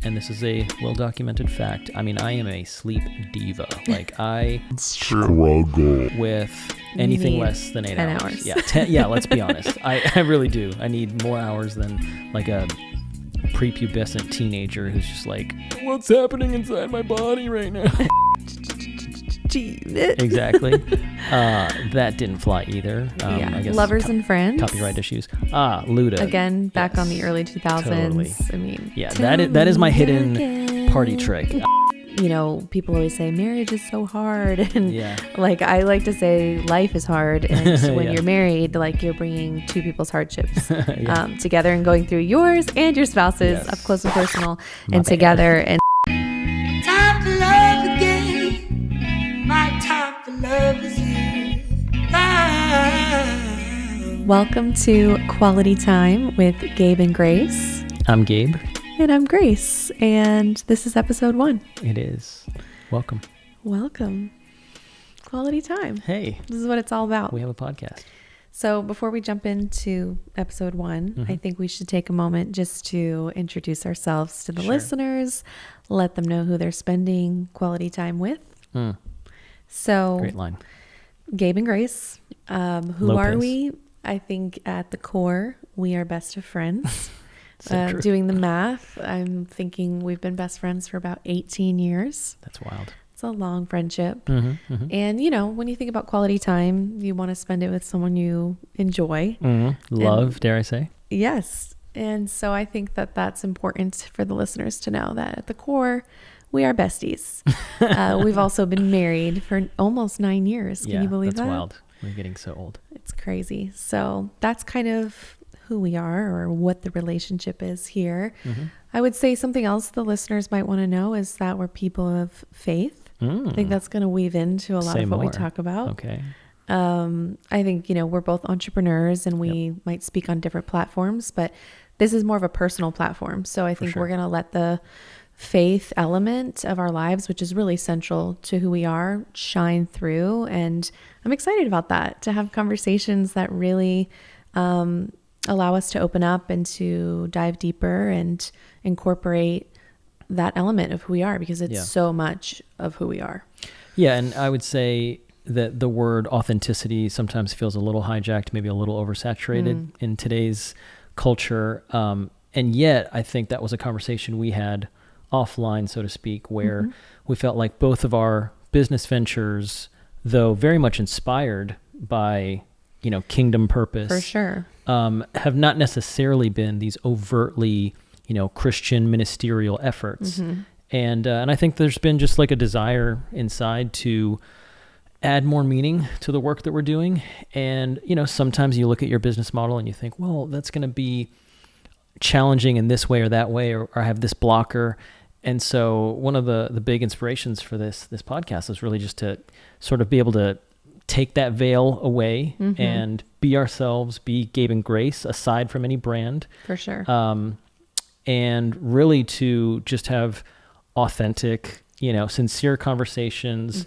and this is a well-documented fact. I mean, I am a sleep diva. Like, I struggle with anything less than 8 hours. Yeah, let's be honest. I really do. I need more hours than like a prepubescent teenager who's just like, what's happening inside my body right now? Exactly. That didn't fly either. I guess Lovers and Friends. Copyright issues. Luda. Again, back on the early 2000s. Totally. I mean, yeah, that is my hidden party trick. You know, people always say marriage is so hard, and like I like to say life is hard, and when you're married, like you're bringing two people's hardships together and going through yours and your spouse's up close and personal together. And time for love again. My time for love is here. Welcome to Quality Time with Gabe and Grace. I'm Gabe. And I'm Grace, and this is episode 1. It is. Welcome. Quality time. Hey. This is what it's all about. We have a podcast. So before we jump into episode 1, I think we should take a moment just to introduce ourselves to the listeners, let them know who they're spending quality time with. So, great line. Gabe and Grace, who Lopez. are we? I think at the core, we are best of friends. So doing the math, I'm thinking we've been best friends for about 18 years. That's wild. It's a long friendship. And, you know, when you think about quality time, you want to spend it with someone you enjoy. Love, dare I say? Yes. And so I think that that's important for the listeners to know that at the core, we are besties. We've also been married for almost 9 years. Can you believe that? That's wild. We're getting so old. It's crazy. So that's kind of who we are, or what the relationship is here. I would say something else the listeners might want to know is that we're people of faith. I think that's going to weave into a lot of what we talk about. Okay. I think, you know, we're both entrepreneurs and we might speak on different platforms, but this is more of a personal platform. So I think we're going to let the faith element of our lives, which is really central to who we are, shine through. And I'm excited about that, to have conversations that really allow us to open up and to dive deeper and incorporate that element of who we are, because it's so much of who we are. Yeah. And I would say that the word authenticity sometimes feels a little hijacked, maybe a little oversaturated in today's culture. And yet I think that was a conversation we had offline, so to speak, where we felt like both of our business ventures, though very much inspired by, you know, kingdom purpose, for sure, have not necessarily been these overtly, you know, Christian ministerial efforts. And I think there's been just like a desire inside to add more meaning to the work that we're doing. And, you know, sometimes you look at your business model and you think, well, that's going to be challenging in this way or that way, or have this blocker. And so one of the big inspirations for this podcast is really just to sort of be able to take that veil away and be ourselves, be Gabe and Grace, aside from any brand. For sure. And really to just have authentic, you know, sincere conversations,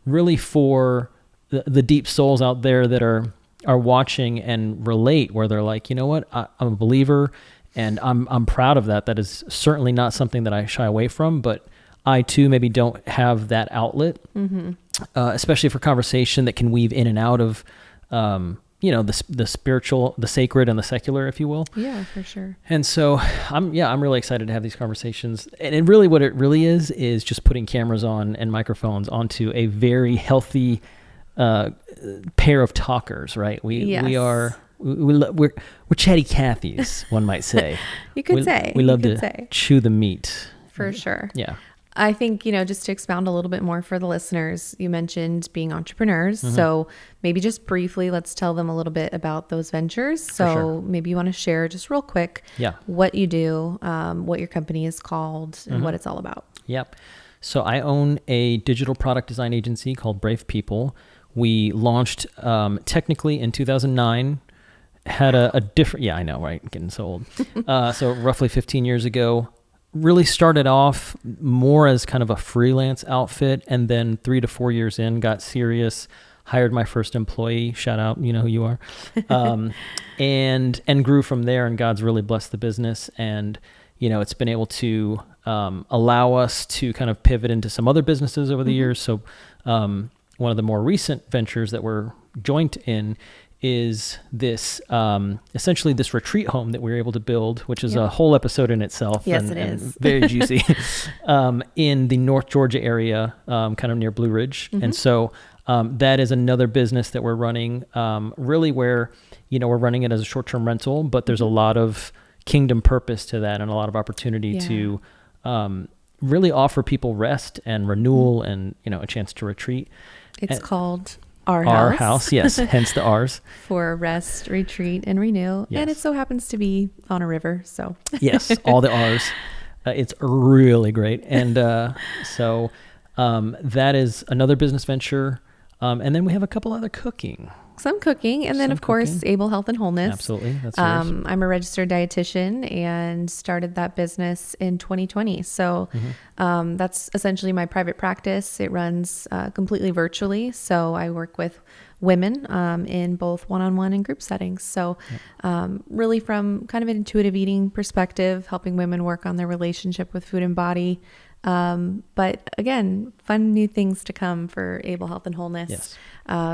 really for the deep souls out there that are watching and relate, where they're like, you know what, I'm a believer and I'm proud of that. That is certainly not something that I shy away from, but I too maybe don't have that outlet, especially for conversation that can weave in and out of, you know, the spiritual, the sacred, and the secular, if you will. Yeah, for sure. And so I'm really excited to have these conversations. And really what it really is just putting cameras on and microphones onto a very healthy pair of talkers, right? We're chatty Kathies, one might say. You could say. We love to chew the meat. For sure. Yeah. I think, you know, just to expound a little bit more for the listeners, you mentioned being entrepreneurs. So maybe just briefly, let's tell them a little bit about those ventures. So maybe you want to share just real quick what you do, what your company is called, and what it's all about. Yep. So I own a digital product design agency called Brave People. We launched technically in 2009, had a different, I know, right? Getting so old. So roughly 15 years ago. Really started off more as kind of a freelance outfit, and then 3 to 4 years in, got serious, hired my first employee, shout out, you know who you are, and grew from there, and God's really blessed the business. And, you know, it's been able to allow us to kind of pivot into some other businesses over the years. So one of the more recent ventures that we're joint in is this essentially this retreat home that we were able to build, which is a whole episode in itself. Yes, it is. And very juicy in the North Georgia area, kind of near Blue Ridge. And so that is another business that we're running, really where, we're running it as a short-term rental, but there's a lot of kingdom purpose to that and a lot of opportunity to really offer people rest and renewal and, a chance to retreat. It's called Our House, yes, hence the R's. For rest, retreat, and renew. Yes. And it so happens to be on a river, so. Yes, all the R's. It's really great. And so that is another business venture. And then we have a couple other cooking. Some cooking. And then, of course, Able Health and Wholeness. Absolutely. That's yours. I'm a registered dietitian and started that business in 2020. So that's essentially my private practice. It runs completely virtually. So I work with women in both one-on-one and group settings. So really from kind of an intuitive eating perspective, helping women work on their relationship with food and body. But again, fun new things to come for Able Health and Wholeness. Yes.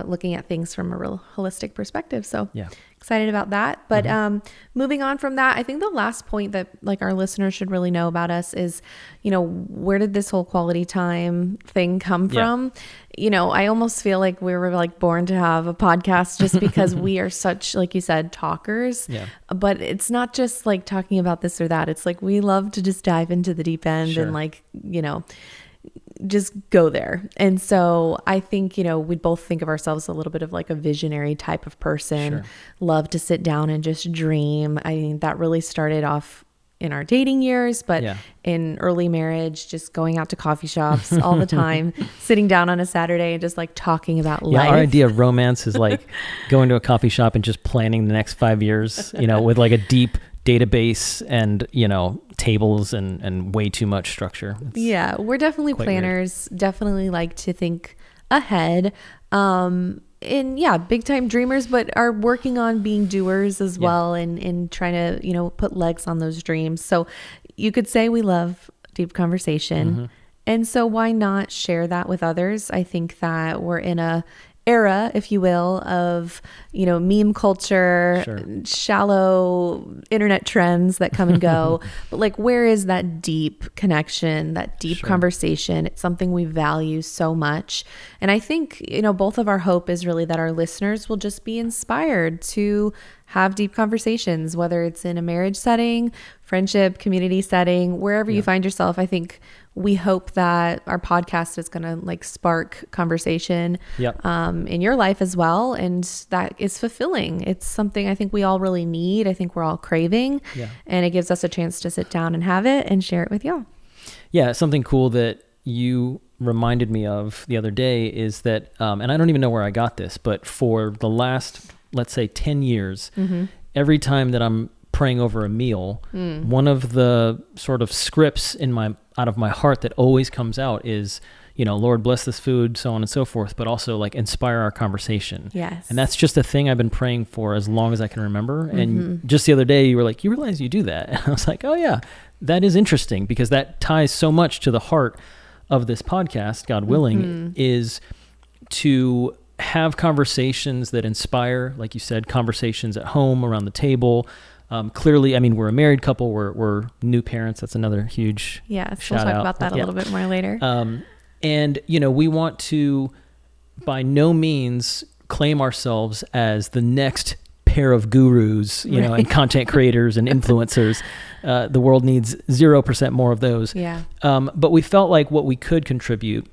Looking at things from a real holistic perspective. So excited about that. But moving on from that, I think the last point that like our listeners should really know about us is, where did this whole quality time thing come from? I almost feel like we were like born to have a podcast just because we are such, like you said, talkers. Yeah. But it's not just like talking about this or that. It's like we love to just dive into the deep end and like, just go there. And so I think, we both think of ourselves a little bit of like a visionary type of person, love to sit down and just dream. I mean, that really started off in our dating years, but in early marriage, just going out to coffee shops all the time, sitting down on a Saturday and just like talking about life. Our idea of romance is like going to a coffee shop and just planning the next 5 years, with like a deep database and, tables and way too much structure. We're definitely planners, definitely like to think ahead. And big time dreamers, but are working on being doers as well and trying to, put legs on those dreams. So you could say we love deep conversation. And so why not share that with others? I think that we're in a era, if you will, of, meme culture, shallow internet trends that come and go. But like, where is that deep connection, that deep conversation? It's something we value so much. And I think, both of our hope is really that our listeners will just be inspired to have deep conversations, whether it's in a marriage setting, friendship, community setting, wherever you find yourself. I think we hope that our podcast is going to like spark conversation in your life as well. And that is fulfilling. It's something I think we all really need. I think we're all craving and it gives us a chance to sit down and have it and share it with y'all. Yeah. Something cool that you reminded me of the other day is that, and I don't even know where I got this, but for the last, let's say 10 years, every time that I'm praying over a meal, one of the sort of scripts out of my heart that always comes out is, Lord, bless this food, so on and so forth, but also like inspire our conversation. Yes. And that's just a thing I've been praying for as long as I can remember. And just the other day you were like, you realize you do that? And I was like, oh yeah, that is interesting because that ties so much to the heart of this podcast, God willing, is to have conversations that inspire, like you said, conversations at home, around the table. Clearly, I mean, we're a married couple. We're new parents. That's another huge shout we'll talk out. about that a little bit more later. And, we want to, by no means, claim ourselves as the next pair of gurus, and content creators and influencers. The world needs 0% more of those. Yeah. But we felt like what we could contribute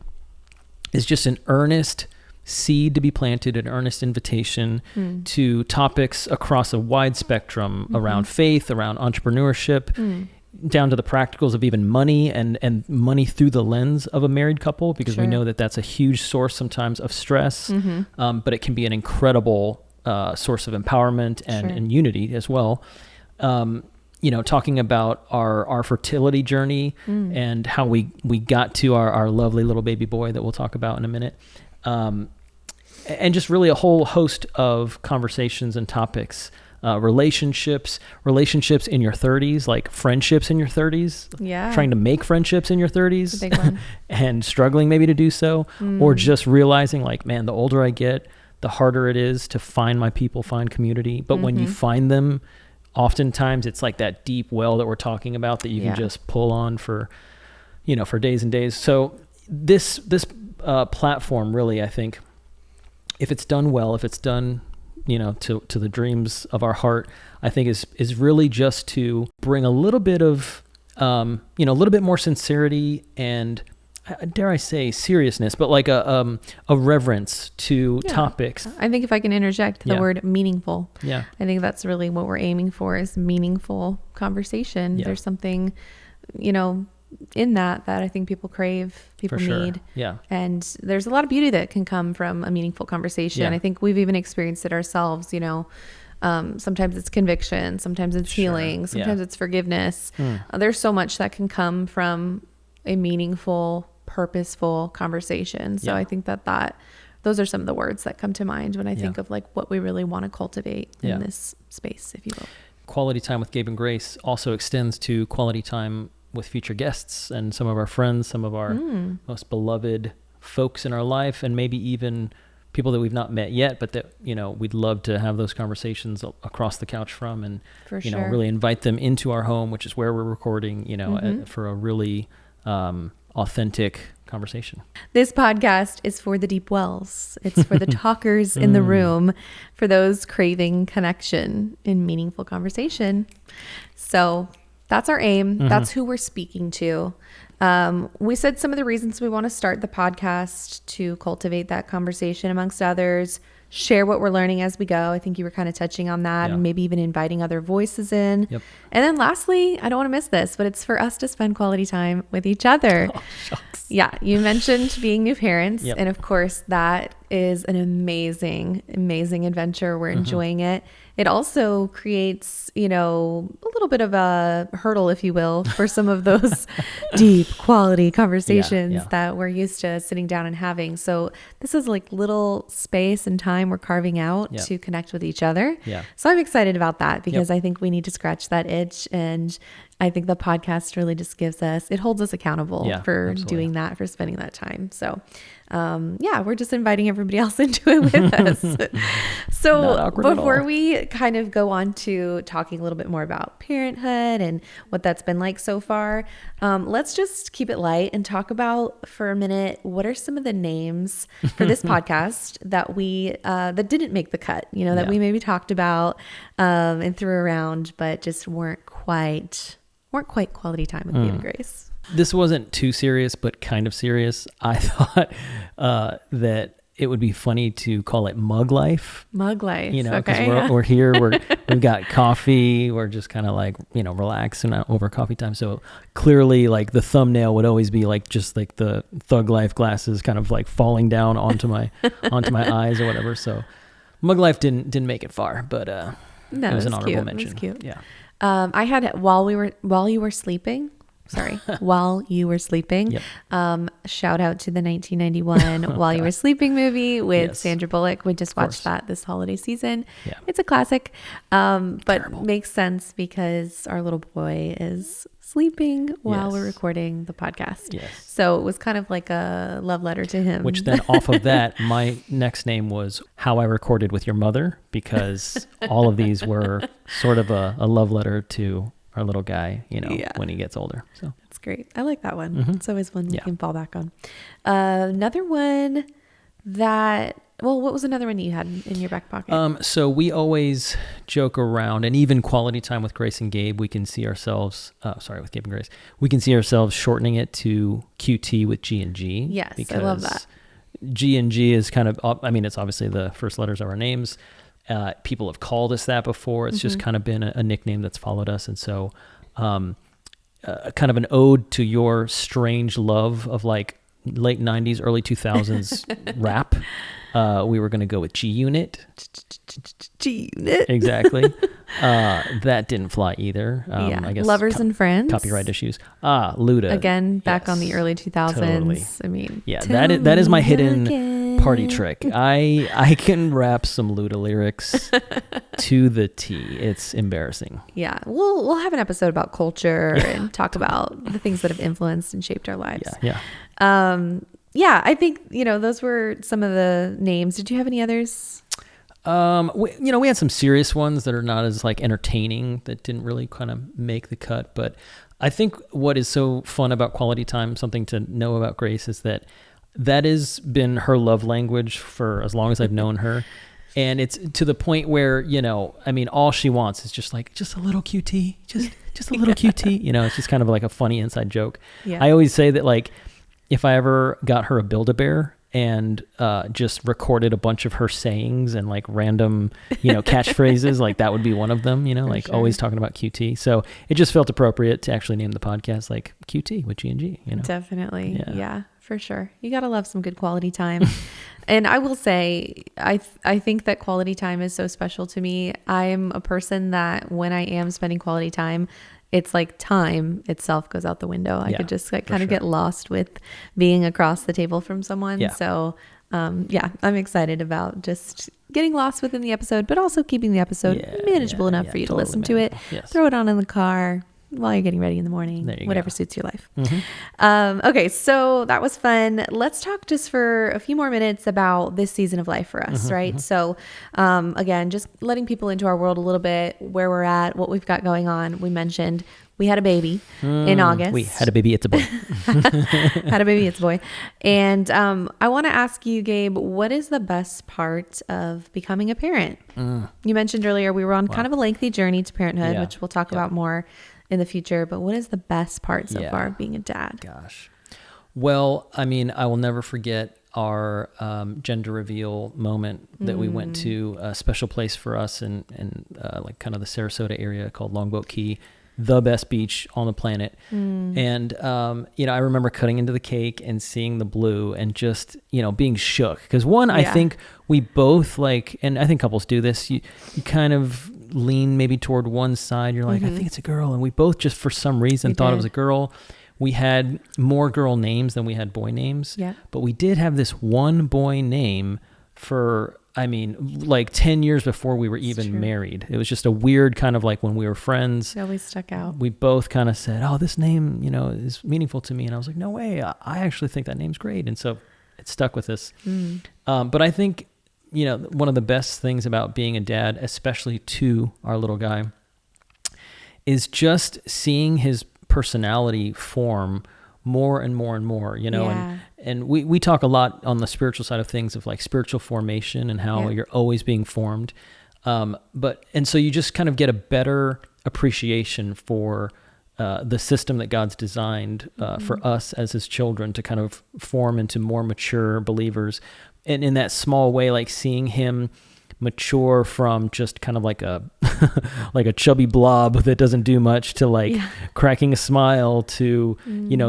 is just an earnest seed to be planted, an earnest invitation to topics across a wide spectrum around faith, around entrepreneurship, down to the practicals of even money and money through the lens of a married couple, because we know that that's a huge source sometimes of stress, but it can be an incredible source of empowerment and unity as well. Talking about our fertility journey and how we got to our lovely little baby boy that we'll talk about in a minute. And just really a whole host of conversations and topics relationships in your 30s, like friendships in your 30s, trying to make friendships in your 30s, big one. and struggling maybe to do so, or just realizing like, man, the older I get, the harder it is to find my people, find community. But when you find them, oftentimes it's like that deep well that we're talking about that you can just pull on for days and days. So this platform really, I think, if it's done well, if it's done, to the dreams of our heart, I think is really just to bring a little bit of, a little bit more sincerity and, dare I say, seriousness, but like a reverence to topics. I think if I can interject the word meaningful. Yeah. I think that's really what we're aiming for, is meaningful conversation. There's something, in that I think people crave, people need. Yeah. And there's a lot of beauty that can come from a meaningful conversation. Yeah. I think we've even experienced it ourselves, sometimes it's conviction, sometimes it's healing, sometimes it's forgiveness. There's so much that can come from a meaningful, purposeful conversation. So I think that those are some of the words that come to mind when I think of like what we really want to cultivate in this space, if you will. Quality time with Gabe and Grace also extends to quality time with future guests and some of our friends, some of our most beloved folks in our life, and maybe even people that we've not met yet, but that, we'd love to have those conversations across the couch from, and, really invite them into our home, which is where we're recording, for a really authentic conversation. This podcast is for the deep wells. It's for the talkers in the room, for those craving connection in meaningful conversation. So that's our aim. That's who we're speaking to. We said some of the reasons we want to start the podcast: to cultivate that conversation amongst others, share what we're learning as we go. I think you were kind of touching on that, and maybe even inviting other voices in. Yep. And then lastly, I don't want to miss this, but it's for us to spend quality time with each other. Oh, shucks. Yeah, you mentioned being new parents. And of course, that is an amazing, amazing adventure. We're enjoying it. It also creates, a little bit of a hurdle, if you will, for some of those deep quality conversations that we're used to sitting down and having. So this is like little space and time we're carving out to connect with each other. Yeah. So I'm excited about that, because I think we need to scratch that itch. And I think the podcast really just it holds us accountable for doing that, for spending that time. So we're just inviting everybody else into it with us. So before we kind of go on to talking a little bit more about parenthood and what that's been like so far, let's just keep it light and talk about for a minute, what are some of the names for this podcast that that didn't make the cut, that we maybe talked about and threw around, but just weren't quite quality time with Gabe and Grace. This wasn't too serious, but kind of serious. I thought that it would be funny to call it Mug Life. Mug Life, because we're here, we've got coffee, we're just kind of like, relaxing over coffee time. So clearly, like, the thumbnail would always be like just like the Thug Life glasses kind of like falling down onto my eyes or whatever. So Mug Life didn't make it far, but it was an honorable mention. It was cute. Yeah. I had while you were sleeping. While you were sleeping. Yep. Shout out to the 1991 While You Were Sleeping movie with Sandra Bullock. We just watched that this holiday season. Yeah. It's a classic, but terrible. Makes sense because our little boy is sleeping while we're recording the podcast. Yes. So it was kind of like a love letter to him. Which then off of that, my next name was How I Recorded with Your Mother, because all of these were sort of a love letter to our little guy, when he gets older. So that's great. I like that one. It's always one we can fall back on. Another one what was another one you had in your back pocket? So we always joke around, and even quality time with Grace and Gabe, we can see ourselves, with Gabe and Grace, we can see ourselves shortening it to QT with G and G. Yes, I love that. G and G is kind of, it's obviously the first letters of our names. People have called us that before. It's just kind of been a nickname that's followed us. And so kind of an ode to your strange love of like late 90s, early 2000s rap. We were going to go with G-Unit. G-Unit. Exactly. That didn't fly either. I guess Lovers and Friends. Copyright issues. Luda. Again, back on the early 2000s. Totally. I mean. Yeah, that is my hidden party trick. I can rap some Luda lyrics to the T. It's embarrassing. Yeah. We'll have an episode about culture and talk about the things that have influenced and shaped our lives. Yeah. Yeah, I think, those were some of the names. Did you have any others? We had some serious ones that are not as like entertaining, that didn't really kind of make the cut. But I think what is so fun about quality time, something to know about Grace, is that has been her love language for as long as I've known her. And it's to the point where, all she wants is just a little QT, just a little QT, it's just kind of like a funny inside joke. Yeah. I always say that, like, if I ever got her a Build-A-Bear and just recorded a bunch of her sayings and like random, catchphrases, like that would be one of them, like always talking about QT. So it just felt appropriate to actually name the podcast like QT with G&G, Definitely. Yeah, for sure. You got to love some good quality time. And I will say, I think that quality time is so special to me. I'm a person that when I am spending quality time, it's like time itself goes out the window. I could just kind of get lost with being across the table from someone. Yeah. So, I'm excited about just getting lost within the episode, but also keeping the episode manageable enough for you to listen to it. Yes. Throw it on in the car while you're getting ready in the morning, whatever suits your life. Mm-hmm. Okay, so that was fun. Let's talk just for a few more minutes about this season of life for us, right? Mm-hmm. So again, just letting people into our world a little bit, where we're at, what we've got going on. We mentioned we had a baby in August. We had a baby, it's a boy. Had a baby, it's a boy. And I want to ask you, Gabe, what is the best part of becoming a parent? You mentioned earlier we were on kind of a lengthy journey to parenthood, which we'll talk about more in the future, but what is the best part so far of being a dad? Gosh. Well, I will never forget our gender reveal moment that we went to, a special place for us in like kind of the Sarasota area called Longboat Key, the best beach on the planet. And, I remember cutting into the cake and seeing the blue and just, being shook. Because I think we both and I think couples do this, you kind of lean maybe toward one side. You're like, I think it's a girl. And we both just for some reason thought it was a girl. We had more girl names than we had boy names. Yeah. But we did have this one boy name for, 10 years before we were even married. It was just a weird kind of like when we were friends. It always stuck out. We both kind of said, oh, this name, is meaningful to me. And I was like, no way. I actually think that name's great. And so it stuck with us. But I think, one of the best things about being a dad, especially to our little guy, is just seeing his personality form more and more and more, and we talk a lot on the spiritual side of things of like spiritual formation and how you're always being formed. And so you just kind of get a better appreciation for the system that God's designed for us as his children to kind of form into more mature believers. And in that small way, like seeing him mature from just kind of like a like a chubby blob that doesn't do much to cracking a smile to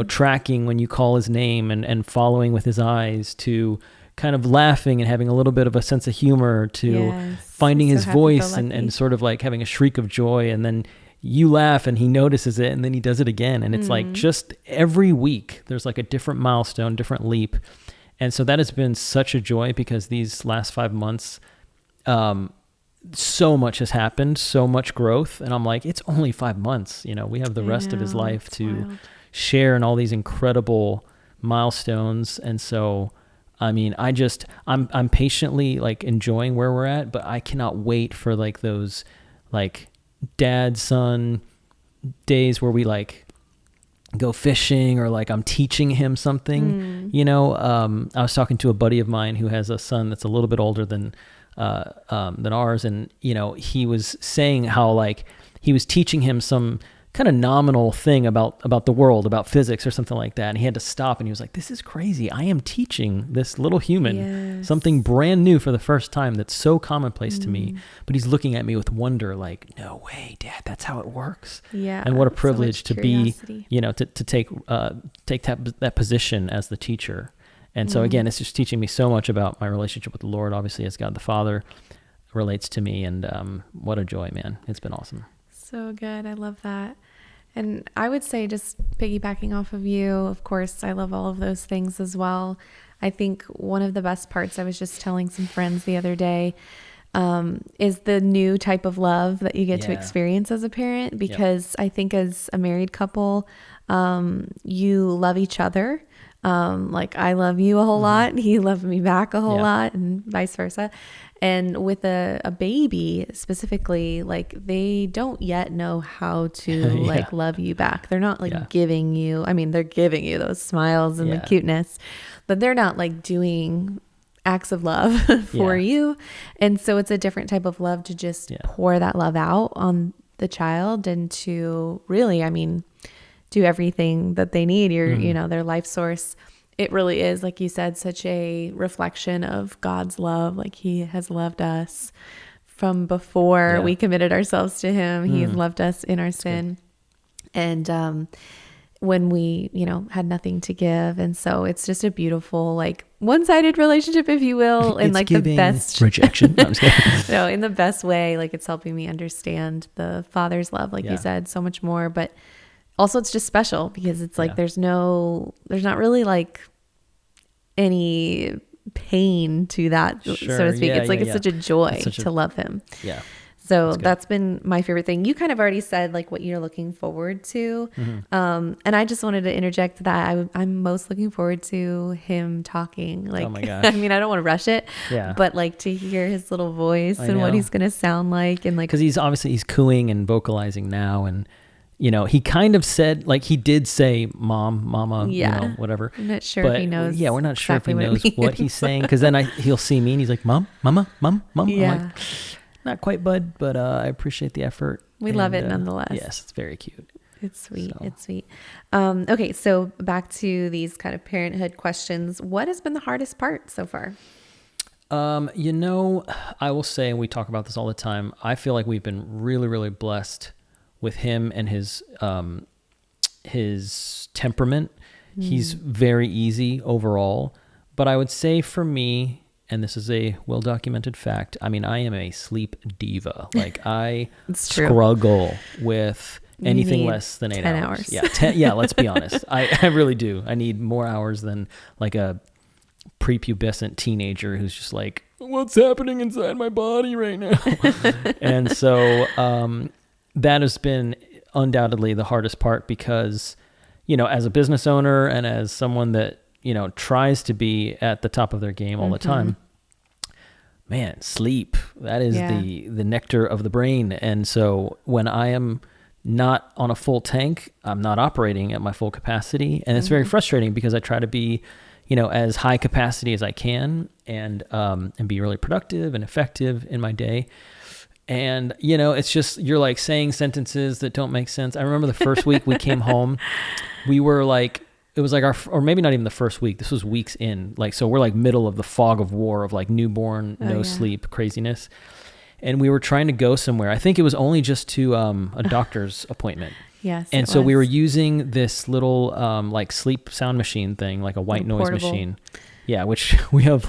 tracking when you call his name and following with his eyes to kind of laughing and having a little bit of a sense of humor to finding his voice and sort of like having a shriek of joy, and then you laugh and he notices it and then he does it again, and it's like just every week there's like a different milestone, different leap. And so that has been such a joy, because these last 5 months, so much has happened, so much growth. And I'm like, it's only 5 months. We have the rest of his life to share in all these incredible milestones. And so, I'm patiently like enjoying where we're at, but I cannot wait for like those like dad son days where we like go fishing, or like I'm teaching him something, I was talking to a buddy of mine who has a son that's a little bit older than ours. And, he was saying how like he was teaching him some kind of nominal thing about the world, about physics or something like that. And he had to stop and he was like, this is crazy. I am teaching this little human something brand new for the first time that's so commonplace to me. But he's looking at me with wonder, like, no way, Dad, that's how it works. Yeah. And what a privilege to be, to take that position as the teacher. And so again, it's just teaching me so much about my relationship with the Lord, obviously, as God the Father relates to me. And what a joy, man. It's been awesome. So good. I love that. And I would say, just piggybacking off of you, of course, I love all of those things as well. I think one of the best parts, I was just telling some friends the other day, is the new type of love that you get to experience as a parent, because I think as a married couple, you love each other. Like I love you a whole lot. He loved me back a whole lot, and vice versa. And with a baby specifically, like they don't yet know how to like love you back. They're not like giving you, I mean, they're giving you those smiles and the cuteness, but they're not like doing acts of love for you. And so it's a different type of love to just pour that love out on the child, and to really, I mean, do everything that they need. You're, you know, their life source. It really is, like you said, such a reflection of God's love. Like he has loved us from before we committed ourselves to him. He has loved us in our sin. And, when we, you know, had nothing to give. And so it's just a beautiful, like one-sided relationship, if you will, in like the best rejection. No, in the best way. Like it's helping me understand the Father's love, like you said, so much more. But also it's just special because it's like, there's not really like any pain to that, so to speak. It's like, it's such a joy to love him. Yeah. So that's been my favorite thing. You kind of already said like what you're looking forward to. And I just wanted to interject that I'm most looking forward to him talking. Like, oh my gosh. I mean, I don't want to rush it, but like to hear his little voice and what he's going to sound like. And like, cause he's cooing and vocalizing now. And, you know, he kind of said, like he did say mom, mama, you know, whatever. I'm not sure but, if he knows. Yeah. We're not sure if he knows what he's saying. Cause then he'll see me and he's like, mom, mama, mom. Yeah. I'm like, not quite bud, but I appreciate the effort. We love it nonetheless. Yes, it's very cute. It's sweet. So. It's sweet. Okay, so back to these kind of parenthood questions. What has been the hardest part so far? You know, I will say, and we talk about this all the time, I feel like we've been really, really blessed with him and his temperament. He's very easy overall. But I would say for me, and this is a well-documented fact, I mean, I am a sleep diva. Like I struggle with anything less than 8 hours. Yeah, let's be honest. I really do. I need more hours than like a prepubescent teenager who's just like, what's happening inside my body right now? And so that has been undoubtedly the hardest part because, you know, as a business owner and as someone that, you know, tries to be at the top of their game all the time, man, sleep, that is the nectar of the brain. And so when I am not on a full tank, I'm not operating at my full capacity. And it's very frustrating because I try to be, you know, as high capacity as I can and be really productive and effective in my day. And, you know, it's just, you're like saying sentences that don't make sense. I remember the first week we came home, we were like, it was like or maybe not even the first week. This was weeks in. Like, so we're like middle of the fog of war of like newborn, no sleep craziness. And we were trying to go somewhere. I think it was only just to a doctor's appointment. Yes. And so we were using this little like sleep sound machine thing, like a white noise machine. Yeah, which we have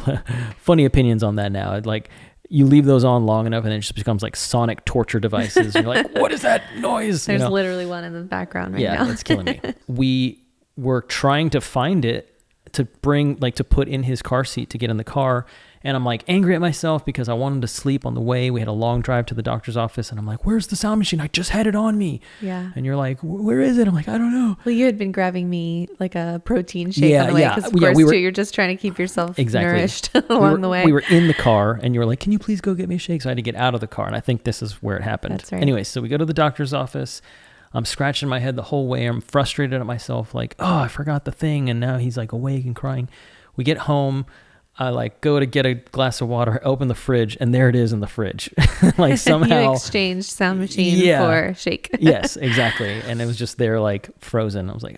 funny opinions on that now. Like you leave those on long enough and it just becomes like sonic torture devices. And you're like, what is that noise? There's literally one in the background right now. Yeah, it's killing me. We were trying to find it to bring, like to put in his car seat to get in the car. And I'm like angry at myself because I wanted to sleep on the way. We had a long drive to the doctor's office and I'm like, where's the sound machine? I just had it on me. Yeah. And you're like, where is it? I'm like, I don't know. Well, you had been grabbing me like a protein shake on the way. Because of course, you're just trying to keep yourself nourished along the way. We were in the car and you were like, can you please go get me a shake? So I had to get out of the car. And I think this is where it happened. That's right. Anyway, so we go to the doctor's office. I'm scratching my head the whole way. I'm frustrated at myself. Like, oh, I forgot the thing. And now he's like awake and crying. We get home. I like go to get a glass of water, open the fridge, and there it is in the fridge. Like somehow you exchanged sound machine for shake. Yes, exactly. And it was just there like frozen. I was like,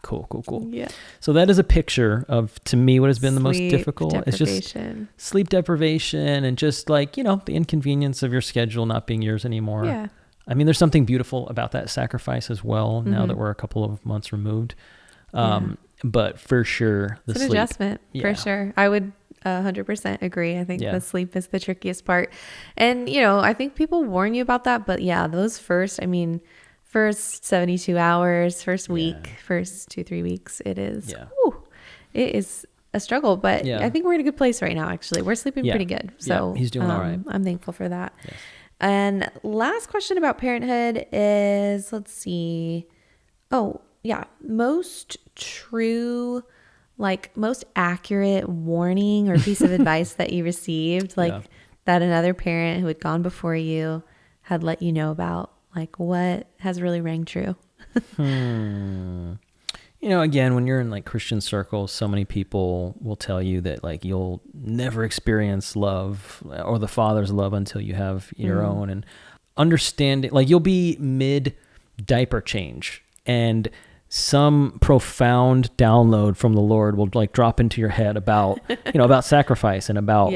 cool. Yeah. So that is a picture of, to me, what has been the most difficult. Deprivation. It's just sleep deprivation and just like, you know, the inconvenience of your schedule not being yours anymore. Yeah. I mean, there's something beautiful about that sacrifice as well, now that we're a couple of months removed. But for sure, it's an adjustment, for sure. I would 100% agree. I think the sleep is the trickiest part. And, you know, I think people warn you about that. But yeah, those first 72 hours, first week, first 2-3 weeks, it is, it is a struggle, but Yeah. I think we're in a good place right now. Actually, we're sleeping pretty good. So he's doing all right. I'm thankful for that. Yes. And last question about parenthood is, let's see. Oh yeah. Most true, like most accurate warning or piece of advice that you received, like that another parent who had gone before you had let you know about, like what has really rang true? You know, again, when you're in like Christian circles, so many people will tell you that like you'll never experience love or the Father's love until you have your own, and understanding, like you'll be mid diaper change and some profound download from the Lord will like drop into your head about, you know, about sacrifice and about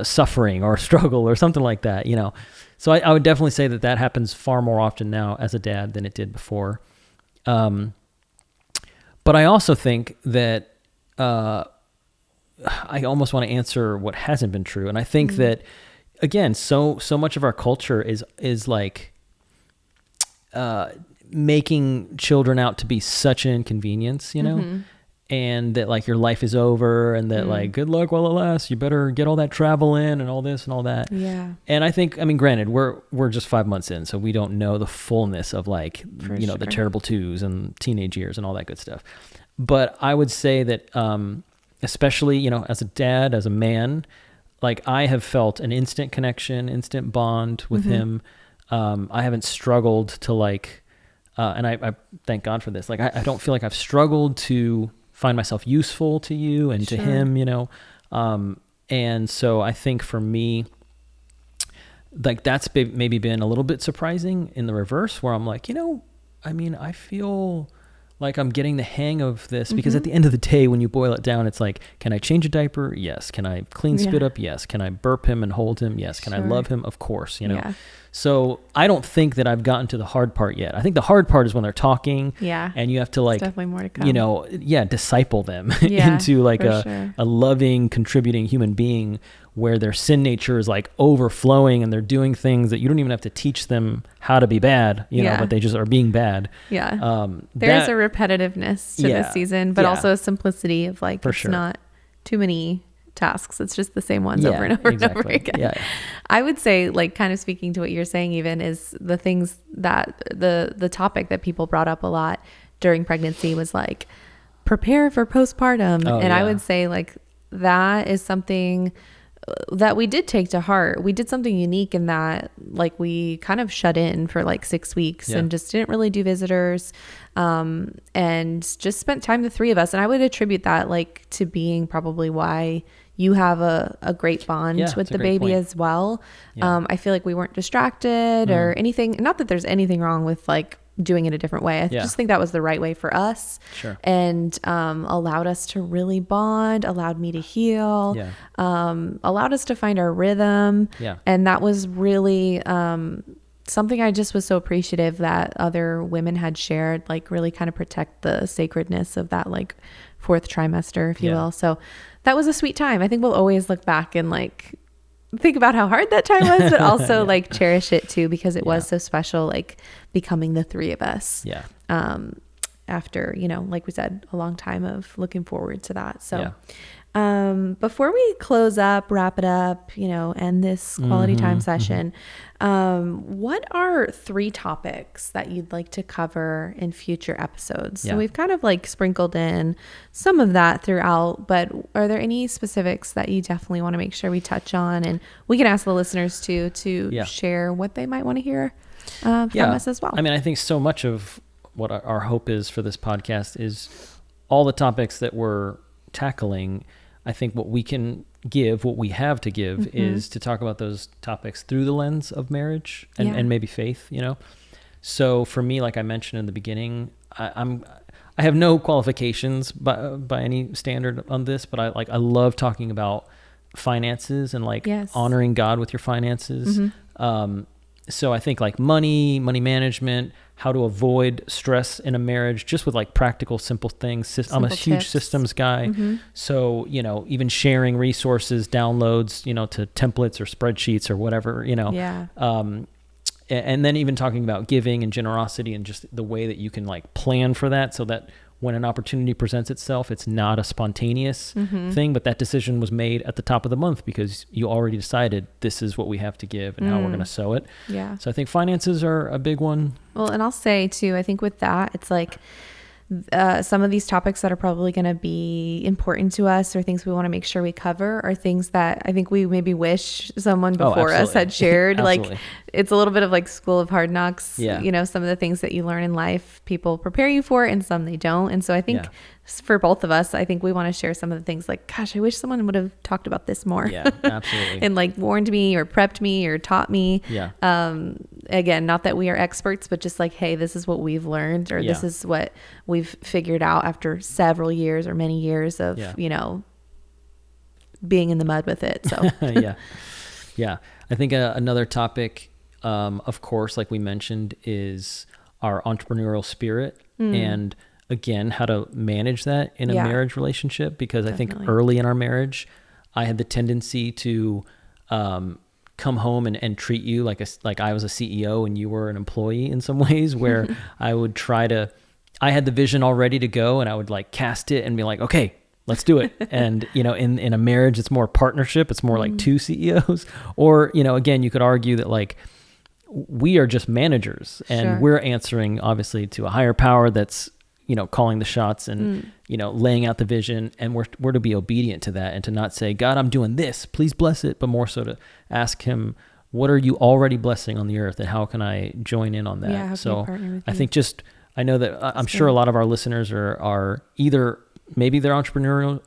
suffering or struggle or something like that, you know? So I would definitely say that happens far more often now as a dad than it did before. But I also think that I almost want to answer what hasn't been true. And I think that, again, so much of our culture is like making children out to be such an inconvenience, you know? And that like your life is over and that like, good luck while it lasts. You better get all that travel in and all this and all that. Yeah. And I think, I mean, granted, we're just 5 months in, so we don't know the fullness of like, the terrible twos and teenage years and all that good stuff. But I would say that, especially, you know, as a dad, as a man, like I have felt an instant connection, instant bond with him. I haven't struggled to like, and I thank God for this. Like, I don't feel like I've struggled to find myself useful to you and to him, you know? And so I think for me, like that's maybe been a little bit surprising in the reverse, where I'm like, you know, I mean, I feel like I'm getting the hang of this, because at the end of the day, when you boil it down, it's like, can I change a diaper? Yes. Can I clean spit up? Yes. Can I burp him and hold him? Yes. Can I love him? Of course, you know? Yeah. So I don't think that I've gotten to the hard part yet. I think the hard part is when they're talking, and you have to like, definitely more to come. You know, disciple them into like a loving, contributing human being, where their sin nature is like overflowing and they're doing things that you don't even have to teach them how to be bad, you know, but they just are being bad. Yeah. There's a repetitiveness to this season, but also a simplicity of like, it's not too many tasks. It's just the same ones over and over and over again. Yeah. I would say, like, kind of speaking to what you're saying, even is the things that the topic that people brought up a lot during pregnancy was like, prepare for postpartum. I would say like that is something that we did take to heart. We did something unique in that, like, we kind of shut in for like 6 weeks and just didn't really do visitors, and just spent time, the three of us. And I would attribute that like to being probably why you have a great bond with the baby as well. I feel like we weren't distracted or anything. Not that there's anything wrong with like doing it a different way. I just think that was the right way for us, and allowed us to really bond, allowed me to heal, allowed us to find our rhythm. And that was really something I just was so appreciative that other women had shared, like really kind of protect the sacredness of that like 4th trimester, if you will. So that was a sweet time. I think we'll always look back and like think about how hard that time was, but also like cherish it too, because it was so special, like becoming the three of us. After, you know, like we said, a long time of looking forward to that. So before we close up, wrap it up, you know, end this quality time session, what are 3 topics that you'd like to cover in future episodes? So we've kind of like sprinkled in some of that throughout, but are there any specifics that you definitely want to make sure we touch on? And we can ask the listeners to share what they might want to hear from us as well. I mean, I think so much of what our hope is for this podcast is all the topics that we're tackling. I think what we can give, what we have to give, is to talk about those topics through the lens of marriage and maybe faith, you know? So for me, like I mentioned in the beginning, I have no qualifications by any standard on this, but I love talking about finances and like honoring God with your finances. So I think like money management, how to avoid stress in a marriage, just with like practical, simple things. I'm a huge systems guy. So, you know, even sharing resources, downloads, you know, to templates or spreadsheets or whatever, you know. And then even talking about giving and generosity and just the way that you can like plan for that, so that when an opportunity presents itself, it's not a spontaneous thing, but that decision was made at the top of the month because you already decided this is what we have to give and how we're going to sow it. Yeah. So I think finances are a big one. Well, and I'll say too, I think with that, it's like some of these topics that are probably going to be important to us or things we want to make sure we cover are things that I think we maybe wish someone before us had shared. Like it's a little bit of like School of Hard Knocks, you know, some of the things that you learn in life, people prepare you for and some they don't. And so I think for both of us, I think we want to share some of the things like, gosh, I wish someone would have talked about this more. Yeah, absolutely. And like warned me or prepped me or taught me. Yeah. Again, not that we are experts, but just like, hey, this is what we've learned or this is what we've figured out after several years or many years of, you know, being in the mud with it. So Yeah. I think another topic, of course, like we mentioned, is our entrepreneurial spirit and again, how to manage that in a marriage relationship, because I think early in our marriage, I had the tendency to come home and treat you like I was a CEO and you were an employee in some ways, where I would I had the vision all ready to go and I would like cast it and be like, okay, let's do it. And, you know, in a marriage, it's more partnership. It's more like two CEOs, or, you know, again, you could argue that like we are just managers and we're answering obviously to a higher power that's, you know, calling the shots and, you know, laying out the vision, and we're to be obedient to that and to not say, God, I'm doing this, please bless it, but more so to ask him, what are you already blessing on the earth and how can I join in on that? Yeah, so I think I know that I'm sure a lot of our listeners are either maybe they're entrepreneurial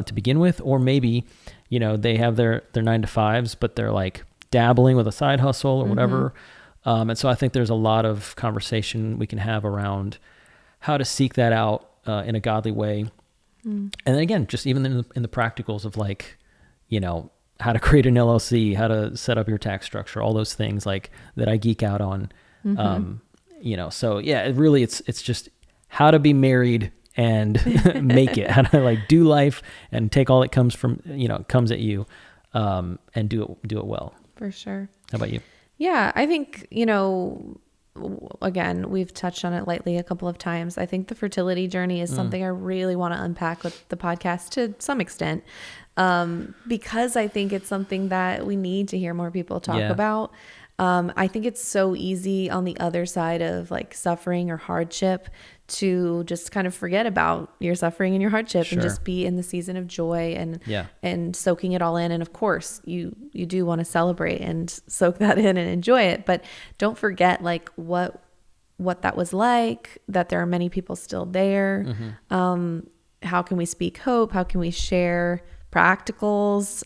to begin with, or maybe, you know, they have their 9-to-5s, but they're like dabbling with a side hustle or whatever. And so I think there's a lot of conversation we can have around how to seek that out in a godly way. And then again, just even in the practicals of like, you know, how to create an LLC, how to set up your tax structure, all those things like that I geek out on. You know, so yeah, it's just how to be married and make it, how to like do life and take all that comes from, you know, comes at you, and do it well. For sure. How about you? Yeah, I think, you know, again, we've touched on it lightly a couple of times. I think the fertility journey is something I really want to unpack with the podcast to some extent, because I think it's something that we need to hear more people talk about. I think it's so easy on the other side of like suffering or hardship to just kind of forget about your suffering and your hardship and just be in the season of joy and soaking it all in. And of course you do want to celebrate and soak that in and enjoy it, but don't forget like what that was like, that there are many people still there. How can we speak hope? How can we share practicals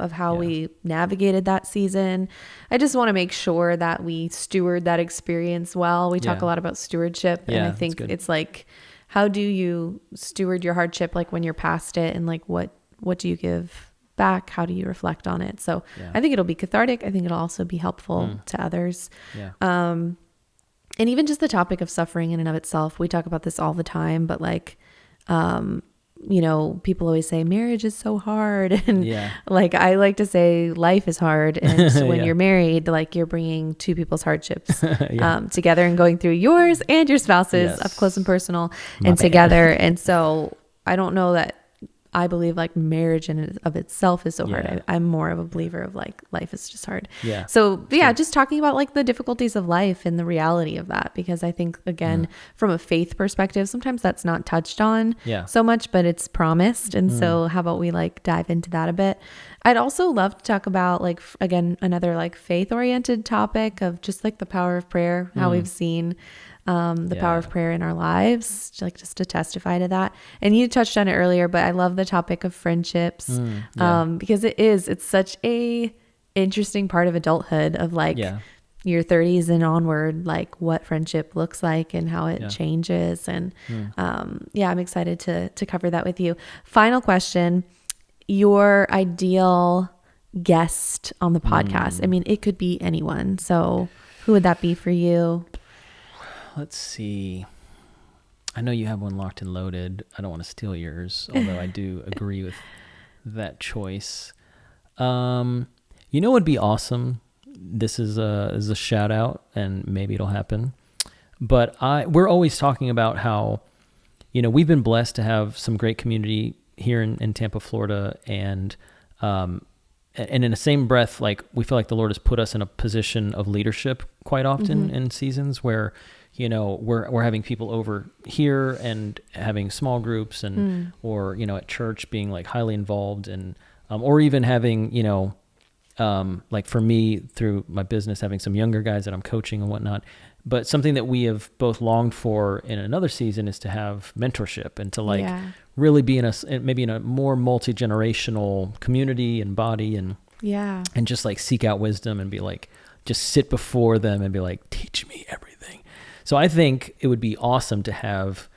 of how we navigated that season? I just want to make sure that we steward that experience well. We talk a lot about stewardship, and I think it's like, how do you steward your hardship, like when you're past it, and like what do you give back? How do you reflect on it? So I think it'll be cathartic. I think it'll also be helpful to others. And even just the topic of suffering in and of itself, we talk about this all the time, but like you know, people always say marriage is so hard, and like I like to say life is hard, and when you're married, like you're bringing two people's hardships together and going through yours and your spouse's up close and personal together. And so I don't know that I believe like marriage in and of itself is so hard. I'm more of a believer of like life is just hard. So just talking about like the difficulties of life and the reality of that, because I think again, from a faith perspective, sometimes that's not touched on so much, but it's promised. And so how about we like dive into that a bit? I'd also love to talk about like, again, another like faith oriented topic of just like the power of prayer, how we've seen the power of prayer in our lives, like just to testify to that. And you touched on it earlier, but I love the topic of friendships, because it's such a interesting part of adulthood of like your 30s and onward, like what friendship looks like and how it changes. And I'm excited to cover that with you. Final question, your ideal guest on the podcast. I mean, it could be anyone. So who would that be for you? Let's see. I know you have one locked and loaded. I don't want to steal yours, although I do agree with that choice. You know what would be awesome? This is a shout out, and maybe it'll happen. But we're always talking about how, we've been blessed to have some great community here in Tampa, Florida, and in the same breath, like we feel like the Lord has put us in a position of leadership quite often in seasons where, we're having people over here and having small groups and or at church being like highly involved and or even having like for me through my business having some younger guys that I'm coaching and whatnot. But something that we have both longed for in another season is to have mentorship and to really be maybe in a more multi-generational community and body and just like seek out wisdom and be like, just sit before them and be like, teach me everything. So I think it would be awesome to have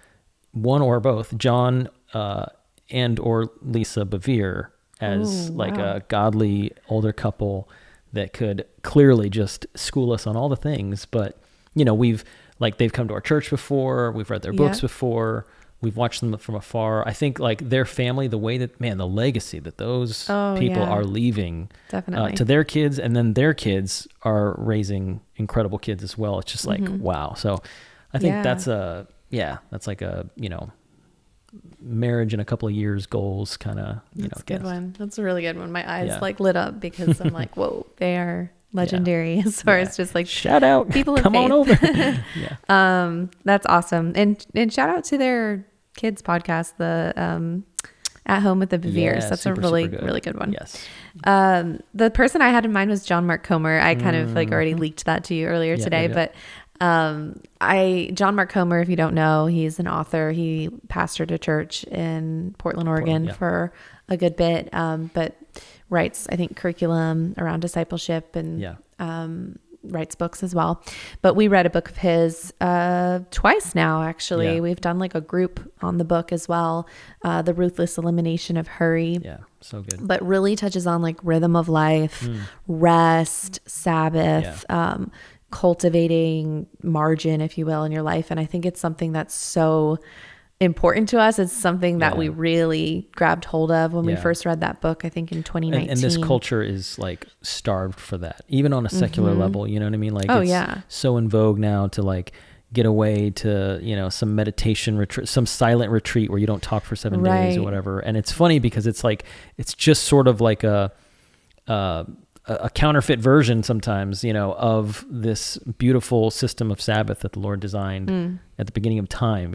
one or both, John and or Lisa Bevere as a godly older couple that could clearly just school us on all the things. But, they've come to our church before, we've read their books before, we've watched them from afar. I think like their family, the way that, the legacy that those people are leaving to their kids, and then their kids are raising incredible kids as well. It's just like, wow. So I think that's like a, marriage in a couple of years goals kind of, That's a good one. That's a really good one. My eyes like lit up because I'm like, whoa, they are legendary as far as just like shout out people of come faith. on over. That's awesome. And shout out to their kids podcast, the At Home with the Beveres. That's a really good one. Yes. The person I had in mind was John Mark Comer. I kind of like already leaked that to you earlier today, but John Mark Comer, if you don't know, he's an author. He pastored a church in Portland, Oregon for a good bit, but writes, I think, curriculum around discipleship and writes books as well. But we read a book of his twice now, actually. We've done like a group on the book as well, The Ruthless Elimination of Hurry. Yeah, so good. But really touches on like rhythm of life, rest, Sabbath, cultivating margin, if you will, in your life. And I think it's something that's so important to us. It's something that we really grabbed hold of when we first read that book, I think in 2019. And this culture is like starved for that, even on a secular level, you know what I mean? Like it's so in vogue now to like get away to, some meditation retreat, some silent retreat where you don't talk for 7 days or whatever. And it's funny because it's like, it's just sort of like a counterfeit version sometimes, of this beautiful system of Sabbath that the Lord designed at the beginning of time,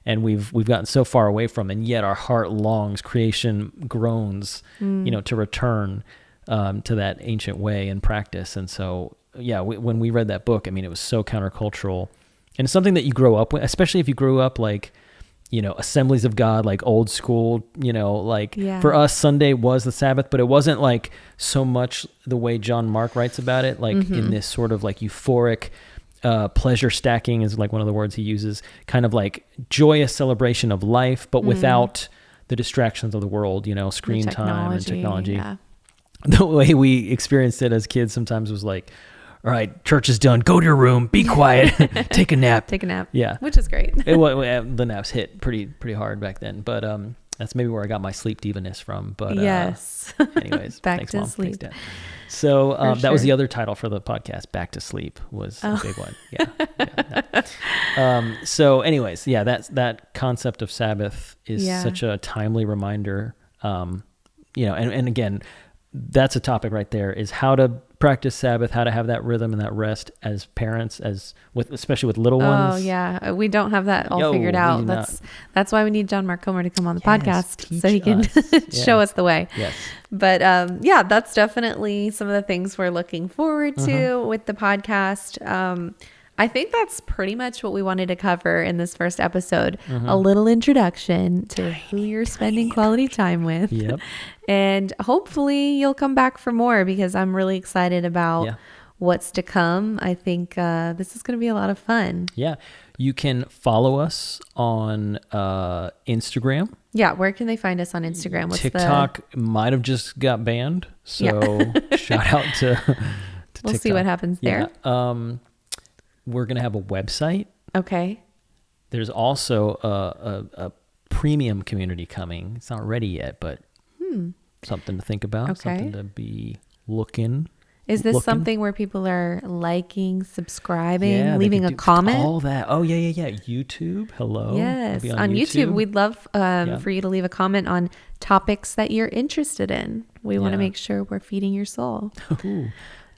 and we've gotten so far away from, and yet our heart longs, creation groans, to return to that ancient way and practice. And so, when we read that book, it was so countercultural, and it's something that you grow up with, especially if you grew up like, Assemblies of God, like old school, for us, Sunday was the Sabbath, but it wasn't like so much the way John Mark writes about it, like in this sort of like euphoric, pleasure stacking is like one of the words he uses, kind of like joyous celebration of life, but without the distractions of the world, screen time and technology. Yeah. The way we experienced it as kids sometimes was like, all right, church is done. Go to your room. Be quiet. Take a nap. Take a nap. Yeah, which is great. The naps hit pretty hard back then, but that's maybe where I got my sleep diva-ness from. But yes. Anyways, back thanks, to Mom. sleep. Thanks, Dad. So that was the other title for the podcast. Back to Sleep was a big one. Yeah. So, anyways, that concept of Sabbath is such a timely reminder. And again, that's a topic right there, is how to practice Sabbath, how to have that rhythm and that rest as parents, especially with little ones. Oh yeah, we don't have that all figured out. That's why we need John Mark Comer to come on the podcast so he can show us the way. Yes. But that's definitely some of the things we're looking forward to with the podcast. I think that's pretty much what we wanted to cover in this first episode. A little introduction to who you're spending quality time with. Yep. And hopefully you'll come back for more, because I'm really excited about what's to come. I think this is going to be a lot of fun. Yeah. You can follow us on Instagram. Yeah. Where can they find us on Instagram? TikTok might have just got banned. So shout out to we'll TikTok. See what happens there. Yeah. We're going to have a website. Okay. There's also a premium community coming. It's not ready yet, but something to think about, something to be looking Is this looking. something where people are liking, subscribing, Yeah, leaving a comment? All that. Oh, yeah. YouTube. Hello. Yes. We'll be On YouTube, we'd love for you to leave a comment on topics that you're interested in. We want to make sure we're feeding your soul.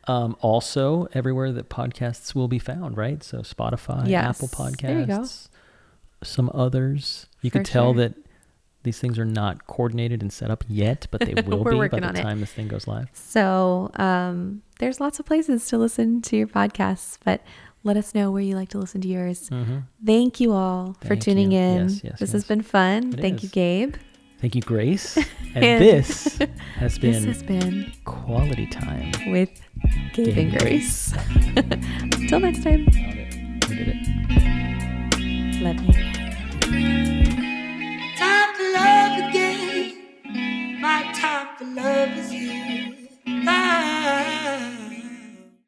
Also, everywhere that podcasts will be found, right? So Spotify, Apple Podcasts, there you go. Some others. You can tell that these things are not coordinated and set up yet, but they will be by the time this thing goes live. So there's lots of places to listen to your podcasts, but let us know where you like to listen to yours. Thank you all for tuning in. This has been fun. Thank you, Gabe. Thank you, Grace. And this has been Quality Time with Gabe and Grace. Until next time. We did it. Love you.